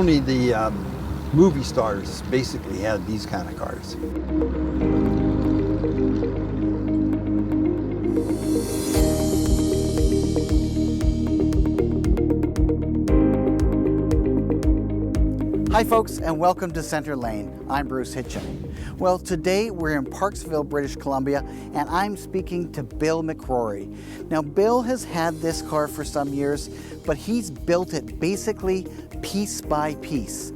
Only the movie stars basically had these kind of cars. Hi folks, and welcome to Center Lane. I'm Bruce Hitchin. Well, today we're in Parksville, British Columbia, and I'm speaking to Bill McRory. Now, Bill has had this car for some years, but he's built it basically piece by piece.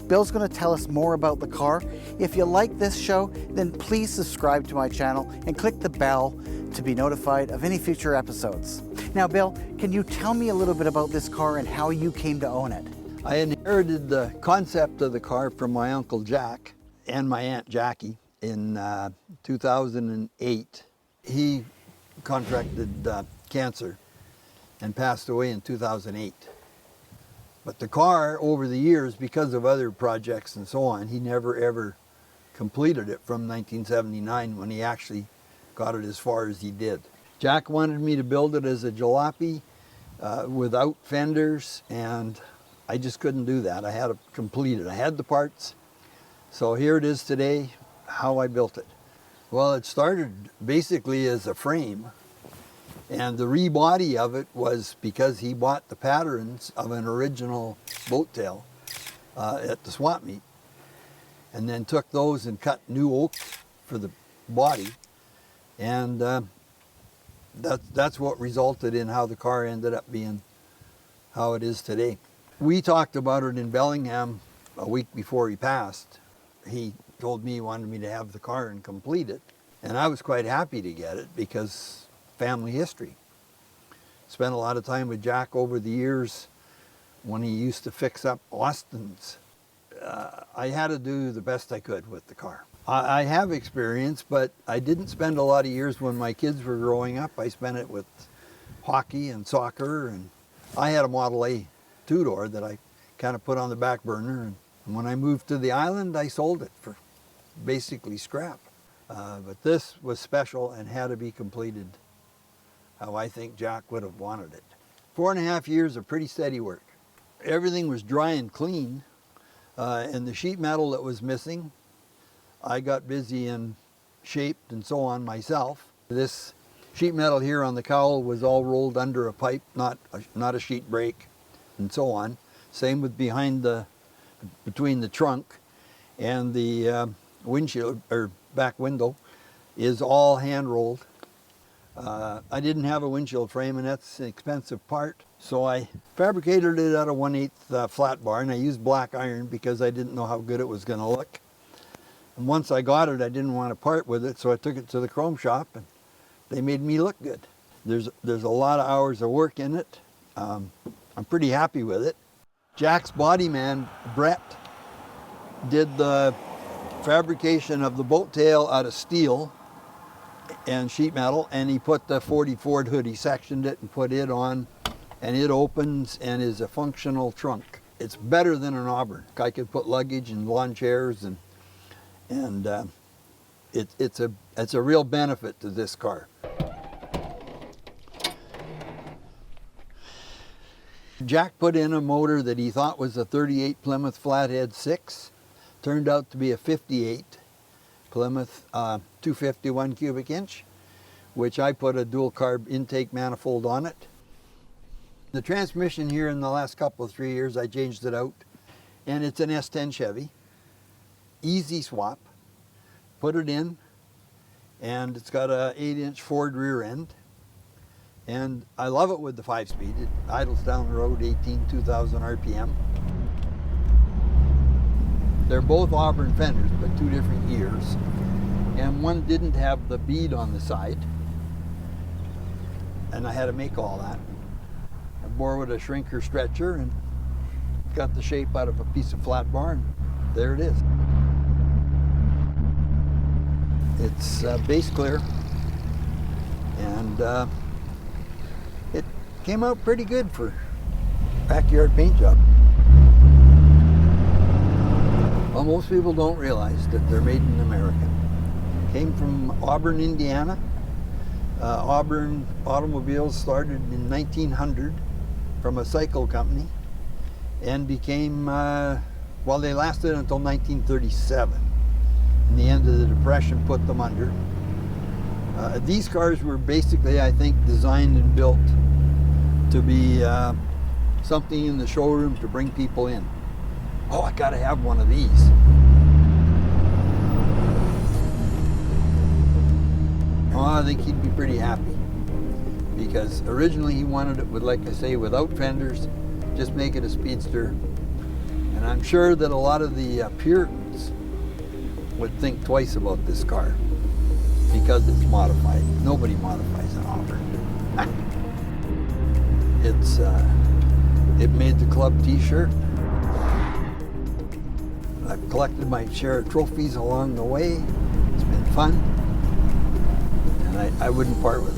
Bill's going to tell us more about the car. If you like this show, then please subscribe to my channel and click the bell to be notified of any future episodes. Now, Bill, can you tell me a little bit about this car and how you came to own it? I inherited the concept of the car from my Uncle Jack and my Aunt Jackie in 2008. He contracted cancer and passed away in 2008. But the car, over the years, because of other projects and so on, he never ever completed it from 1979 when he actually got it as far as he did. Jack wanted me to build it as a jalopy without fenders, and I just couldn't do that. I had to complete it. I had the parts. So here it is today, how I built it. Well, it started basically as a frame, and the rebody of it was because he bought the patterns of an original Boattail at the swap meet, and then took those and cut new oak for the body, and that's what resulted in how the car ended up being how it is today. We talked about it in Bellingham a week before he passed. He told me he wanted me to have the car and complete it. And I was quite happy to get it because family history. Spent a lot of time with Jack over the years when he used to fix up Austins. I had to do the best I could with the car. I have experience, but I didn't spend a lot of years when my kids were growing up. I spent it with hockey and soccer, and I had a Model A two-door that I kind of put on the back burner, and when I moved to the island, I sold it for basically scrap. But this was special and had to be completed how I think Jack would have wanted it. 4.5 years of pretty steady work. Everything was dry and clean, and the sheet metal that was missing, I got busy and shaped and so on myself. This sheet metal here on the cowl was all rolled under a pipe, not a sheet brake, and so on. Same with between the trunk and the windshield or back window is all hand rolled. I didn't have a windshield frame, and that's an expensive part, so I fabricated it out of 1/8 flat bar, and I used black iron because I didn't know how good it was going to look. And once I got it, I didn't want to part with it, so I took it to the chrome shop, and they made me look good. There's a lot of hours of work in it. I'm pretty happy with it. Jack's body man, Brett, did the fabrication of the Boattail out of steel and sheet metal, and he put the 40 Ford hood. He sectioned it and put it on, and it opens and is a functional trunk. It's better than an Auburn. I could put luggage and lawn chairs, and it's a real benefit to this car. Jack put in a motor that he thought was a 38 Plymouth Flathead 6. Turned out to be a 58 Plymouth 251 cubic inch, which I put a dual carb intake manifold on it. The transmission here in the last couple of 3 years, I changed it out, and it's an S10 Chevy. Easy swap. Put it in, and it's got a 8-inch Ford rear end. And I love it with the 5-speed. It idles down the road 2,000 RPM. They're both Auburn fenders, but 2 different years. And one didn't have the bead on the side. And I had to make all that. I bore with a shrinker stretcher and got the shape out of a piece of flat bar, and there it is. It's base clear, and it came out pretty good for backyard paint job. Well, most people don't realize that they're made in America. Came from Auburn, Indiana. Auburn automobiles started in 1900 from a cycle company, and became, well, they lasted until 1937. And the end of the Depression put them under. These cars were basically, I think, designed and built to be something in the showrooms to bring people in. Oh, I gotta have one of these. Oh, I think he'd be pretty happy, because originally he wanted it with, like I say, without fenders, just make it a speedster. And I'm sure that a lot of the Puritans would think twice about this car because it's modified. Nobody modifies an Auburn. It made the club t-shirt. I've collected my share of trophies along the way. It's been fun, and I wouldn't part with it.